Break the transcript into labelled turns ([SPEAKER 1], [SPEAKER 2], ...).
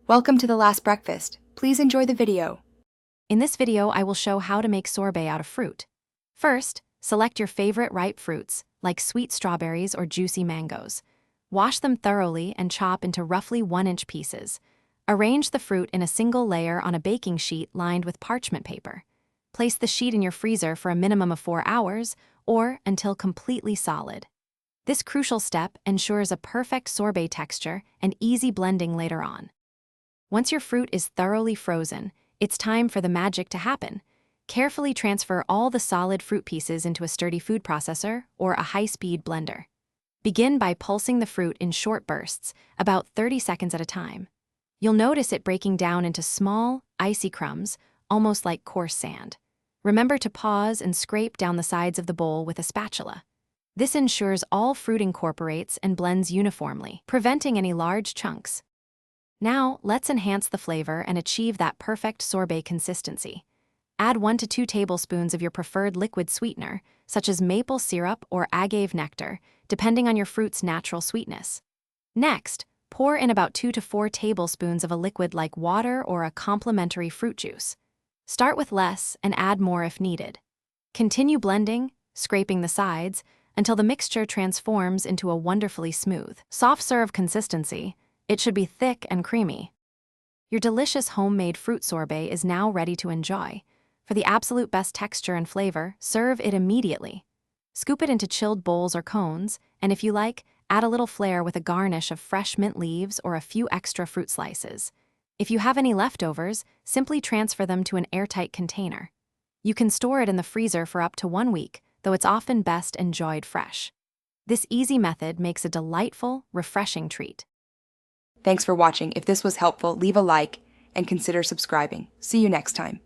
[SPEAKER 1] Welcome to the last breakfast. Please enjoy the video.
[SPEAKER 2] In this video, I will show how to make sorbet out of fruit. First, select your favorite ripe fruits, like sweet strawberries or juicy mangoes. Wash them thoroughly and chop into roughly 1-inch pieces. Arrange the fruit in a single layer on a baking sheet lined with parchment paper. Place the sheet in your freezer for a minimum of 4 hours, or until completely solid. This crucial step ensures a perfect sorbet texture and easy blending later on. Once your fruit is thoroughly frozen, it's time for the magic to happen. Carefully transfer all the solid fruit pieces into a sturdy food processor or a high-speed blender. Begin by pulsing the fruit in short bursts, about 30 seconds at a time. You'll notice it breaking down into small, icy crumbs, almost like coarse sand. Remember to pause and scrape down the sides of the bowl with a spatula. This ensures all fruit incorporates and blends uniformly, preventing any large chunks. Now, let's enhance the flavor and achieve that perfect sorbet consistency. Add 1 to 2 tablespoons of your preferred liquid sweetener, such as maple syrup or agave nectar, depending on your fruit's natural sweetness. Next, pour in about 2 to 4 tablespoons of a liquid like water or a complementary fruit juice. Start with less and add more if needed. Continue blending, scraping the sides, until the mixture transforms into a wonderfully smooth, soft-serve consistency. It should be thick and creamy. Your delicious homemade fruit sorbet is now ready to enjoy. For the absolute best texture and flavor, serve it immediately. Scoop it into chilled bowls or cones, and if you like, add a little flair with a garnish of fresh mint leaves or a few extra fruit slices. If you have any leftovers, simply transfer them to an airtight container. You can store it in the freezer for up to 1 week, though it's often best enjoyed fresh. This easy method makes a delightful, refreshing treat.
[SPEAKER 1] Thanks for watching. If this was helpful, leave a like and consider subscribing. See you next time.